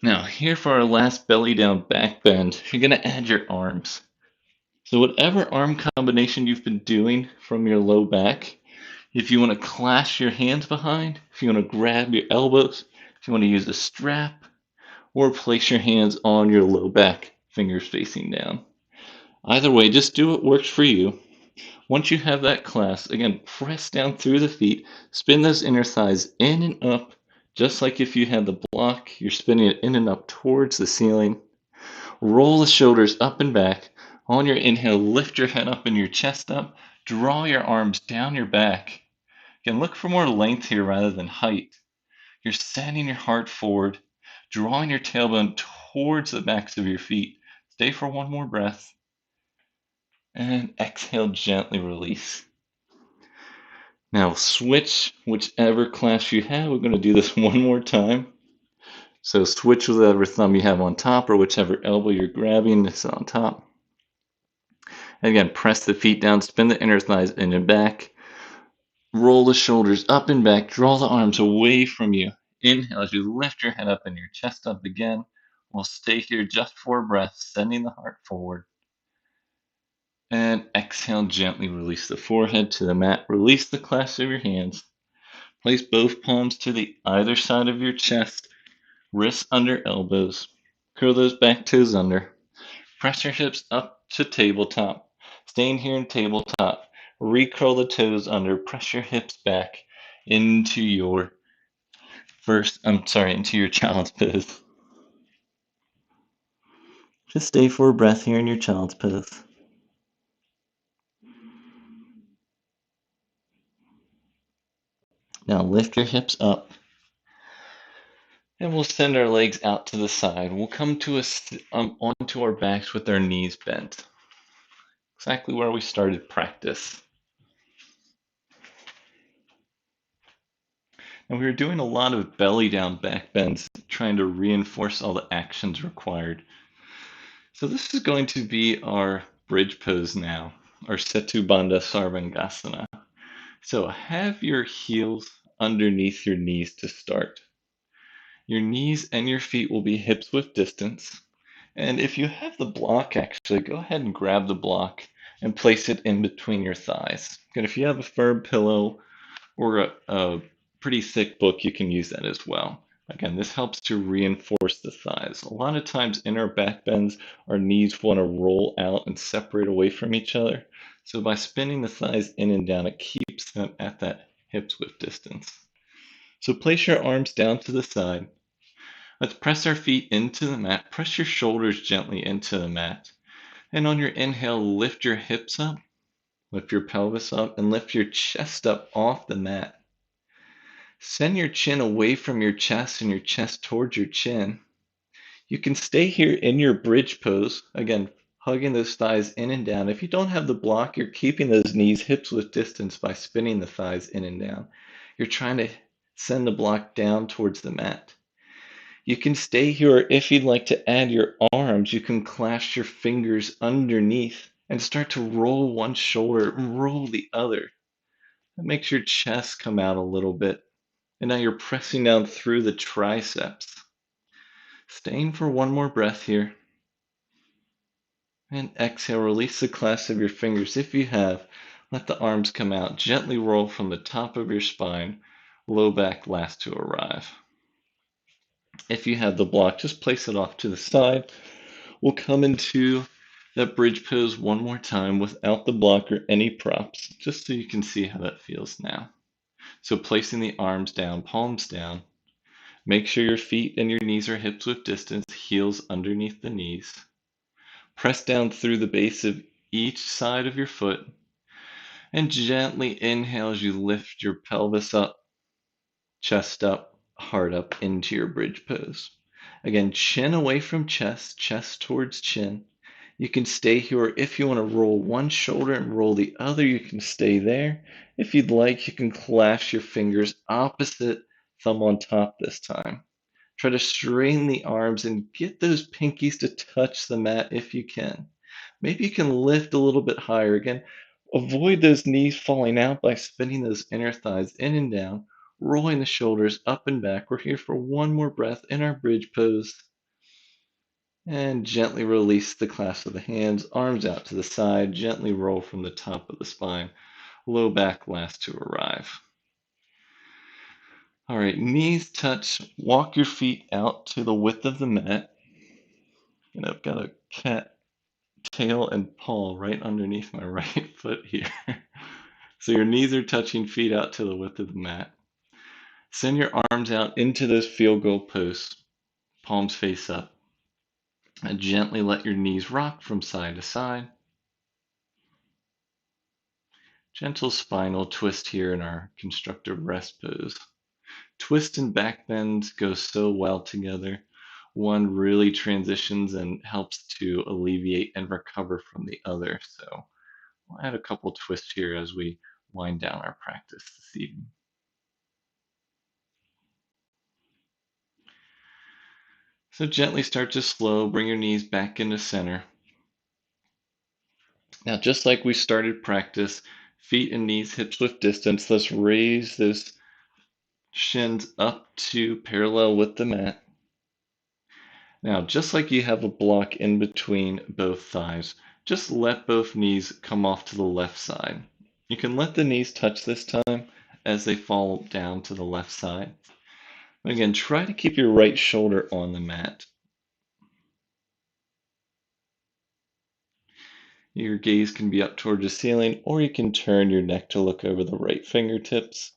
Now, here for our last belly down back bend, you're going to add your arms. So whatever arm combination you've been doing from your low back, if you want to clasp your hands behind, if you want to grab your elbows, if you want to use a strap, or place your hands on your low back, fingers facing down. Either way, just do what works for you. Once you have that clasp, again, press down through the feet, spin those inner thighs in and up, just like if you had the block, you're spinning it in and up towards the ceiling. Roll the shoulders up and back. On your inhale, lift your head up and your chest up. Draw your arms down your back. Again, look for more length here rather than height. You're sending your heart forward, drawing your tailbone towards the backs of your feet. Stay for one more breath. And exhale, gently release. Now switch whichever clasp you have. We're going to do this one more time. So switch whatever thumb you have on top or whichever elbow you're grabbing is on top. And again, press the feet down, spin the inner thighs in and back. Roll the shoulders up and back. Draw the arms away from you. Inhale as you lift your head up and your chest up again. We'll stay here just for a breath, sending the heart forward. And exhale, gently release the forehead to the mat. Release the clasp of your hands. Place both palms to the either side of your chest. Wrists under elbows. Curl those back toes under. Press your hips up to tabletop. Staying here in tabletop. Recurl the toes under. Press your hips back into your into your child's pose. Just stay for a breath here in your child's pose. Now lift your hips up. And we'll send our legs out to the side. We'll come to onto our backs with our knees bent. Exactly where we started practice. And we were doing a lot of belly down back bends, trying to reinforce all the actions required. So this is going to be our bridge pose now, our Setu Bandha Sarvangasana. So have your heels underneath your knees to start. Your knees and your feet will be hips width distance. And if you have the block, actually, go ahead and grab the block and place it in between your thighs. And if you have a firm pillow or a pretty thick book, you can use that as well. Again, this helps to reinforce the thighs. A lot of times in our back bends, our knees want to roll out and separate away from each other. So by spinning the thighs in and down, it keeps them at that hips width distance. So place your arms down to the side. Let's press our feet into the mat. Press your shoulders gently into the mat. And on your inhale, lift your hips up, lift your pelvis up, and lift your chest up off the mat. Send your chin away from your chest and your chest towards your chin. You can stay here in your bridge pose, again, hugging those thighs in and down. If you don't have the block, you're keeping those knees hips width distance by spinning the thighs in and down. You're trying to send the block down towards the mat. You can stay here, or if you'd like to add your arms, you can clasp your fingers underneath and start to roll one shoulder and roll the other. That makes your chest come out a little bit. And now you're pressing down through the triceps. Staying for one more breath here. And exhale, release the clasp of your fingers. If you have, let the arms come out. Gently roll from the top of your spine. Low back last to arrive. If you have the block, just place it off to the side. We'll come into that bridge pose one more time without the block or any props, just so you can see how that feels now. So placing the arms down, palms down. Make sure your feet and your knees are hips width distance, heels underneath the knees. Press down through the base of each side of your foot. And gently inhale as you lift your pelvis up, chest up, heart up into your bridge pose. Again, chin away from chest, chest towards chin. You can stay here. If you want to roll one shoulder and roll the other, you can stay there. If you'd like, you can clasp your fingers opposite, thumb on top this time. Try to straighten the arms and get those pinkies to touch the mat if you can. Maybe you can lift a little bit higher. Again, avoid those knees falling out by spinning those inner thighs in and down, rolling the shoulders up and back. We're here for one more breath in our bridge pose. And gently release the clasp of the hands, arms out to the side, gently roll from the top of the spine, low back last to arrive. All right, knees touch, walk your feet out to the width of the mat. And I've got a cat tail and paw right underneath my right foot here. So your knees are touching, feet out to the width of the mat. Send your arms out into those field goal posts, palms face up. And gently let your knees rock from side to side. Gentle spinal twist here in our constructive rest pose. Twist and back bends go so well together. One really transitions and helps to alleviate and recover from the other. So we'll add a couple twists here as we wind down our practice this evening. So gently start to slow, bring your knees back into center. Now, just like we started practice, feet and knees hips width distance, let's raise those shins up to parallel with the mat. Now, just like you have a block in between both thighs, just let both knees come off to the left side. You can let the knees touch this time as they fall down to the left side. Again, try to keep your right shoulder on the mat. Your gaze can be up toward the ceiling, or you can turn your neck to look over the right fingertips.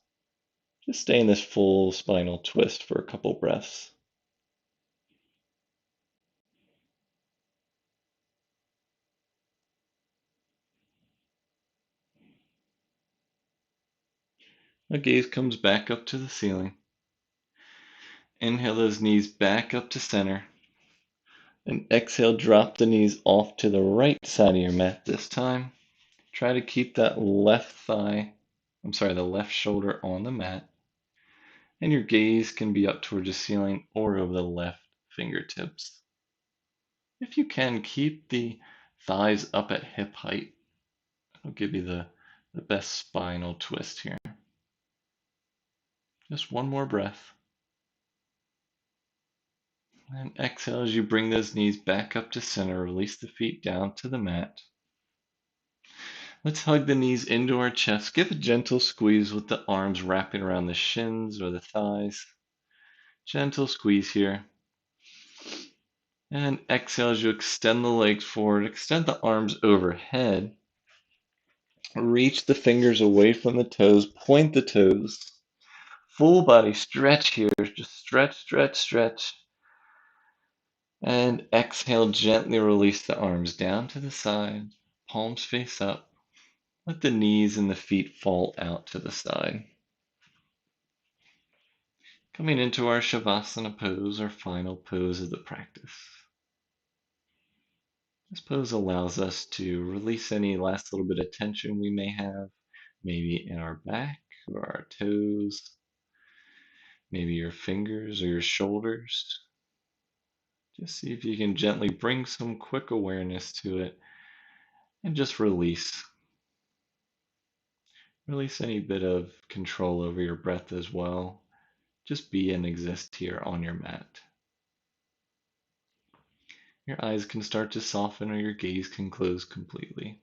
Just stay in this full spinal twist for a couple breaths. The gaze comes back up to the ceiling. Inhale those knees back up to center. And exhale, drop the knees off to the right side of your mat this time. Try to keep that the left shoulder on the mat. And your gaze can be up towards the ceiling or over the left fingertips. If you can, keep the thighs up at hip height. It'll give you the best spinal twist here. Just one more breath. And exhale as you bring those knees back up to center. Release the feet down to the mat. Let's hug the knees into our chest. Give a gentle squeeze with the arms wrapping around the shins or the thighs. Gentle squeeze here. And exhale as you extend the legs forward. Extend the arms overhead. Reach the fingers away from the toes. Point the toes. Full body stretch here. Just stretch, stretch, stretch. And exhale, gently release the arms down to the side. Palms face up. Let the knees and the feet fall out to the side. Coming into our Shavasana pose, our final pose of the practice. This pose allows us to release any last little bit of tension we may have, maybe in our back or our toes, maybe your fingers or your shoulders. Just see if you can gently bring some quick awareness to it and just release. Release any bit of control over your breath as well. Just be and exist here on your mat. Your eyes can start to soften or your gaze can close completely.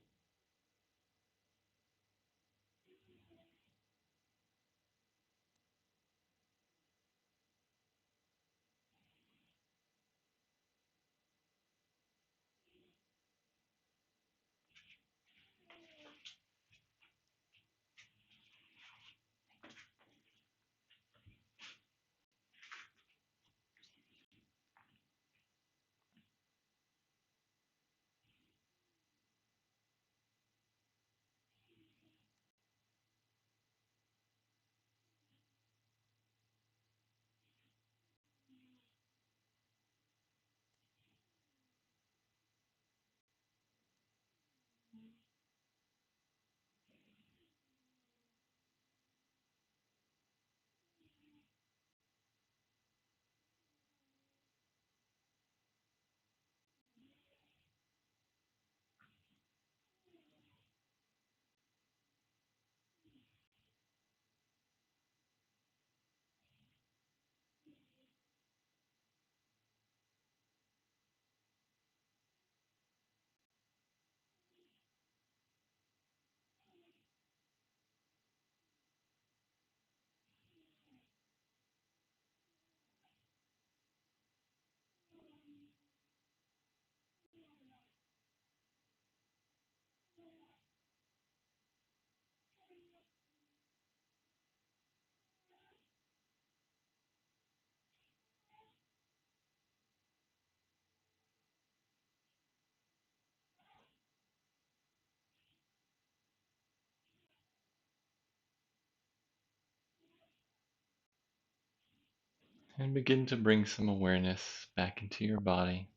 And begin to bring some awareness back into your body.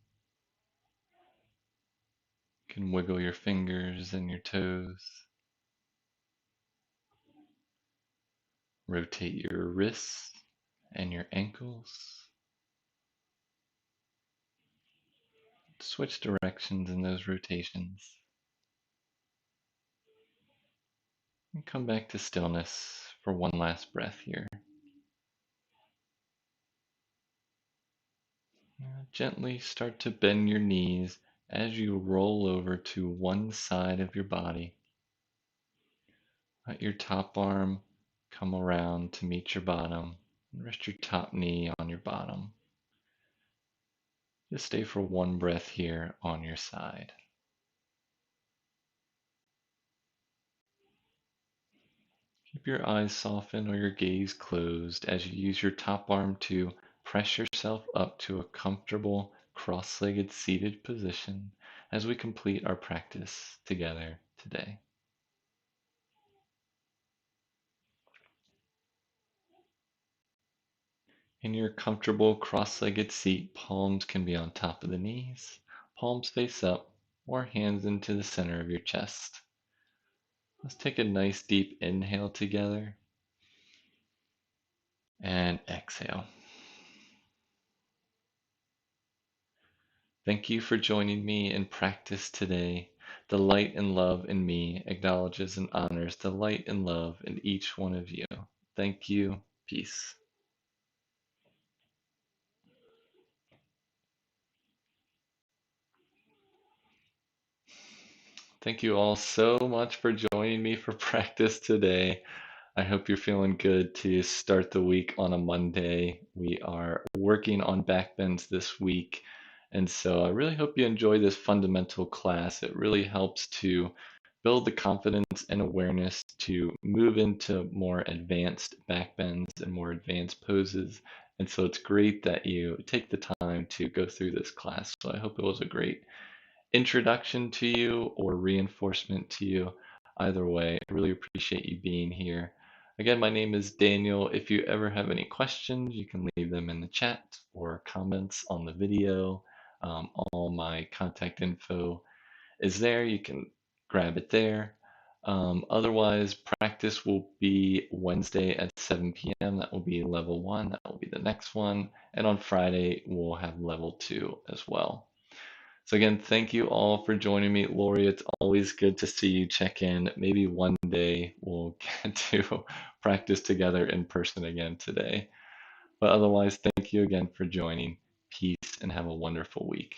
You can wiggle your fingers and your toes. Rotate your wrists and your ankles. Switch directions in those rotations. And come back to stillness for one last breath here. Gently start to bend your knees as you roll over to one side of your body. Let your top arm come around to meet your bottom. And rest your top knee on your bottom. Just stay for one breath here on your side. Keep your eyes softened or your gaze closed as you use your top arm to press yourself up to a comfortable cross-legged seated position as we complete our practice together today. In your comfortable cross-legged seat, palms can be on top of the knees, palms face up, or hands into the center of your chest. Let's take a nice deep inhale together. And exhale. Thank you for joining me in practice today. The light and love in me acknowledges and honors the light and love in each one of you. Thank you. Peace. Thank you all so much for joining me for practice today. I hope you're feeling good to start the week on a Monday. We are working on back bends this week, and so I really hope you enjoy this fundamental class. It really helps to build the confidence and awareness to move into more advanced back bends and more advanced poses. And so it's great that you take the time to go through this class. So I hope it was a great introduction to you or reinforcement to you. Either way, I really appreciate you being here. Again, my name is Daniel. If you ever have any questions, you can leave them in the chat or comments on the video. All my contact info is there. You can grab it there. Otherwise, practice will be Wednesday at 7 p.m. That will be level one. That will be the next one. And on Friday, we'll have level two as well. So again, thank you all for joining me. Lori, it's always good to see you check in. Maybe one day we'll get to practice together in person again today. But otherwise, thank you again for joining. Peace and have a wonderful week.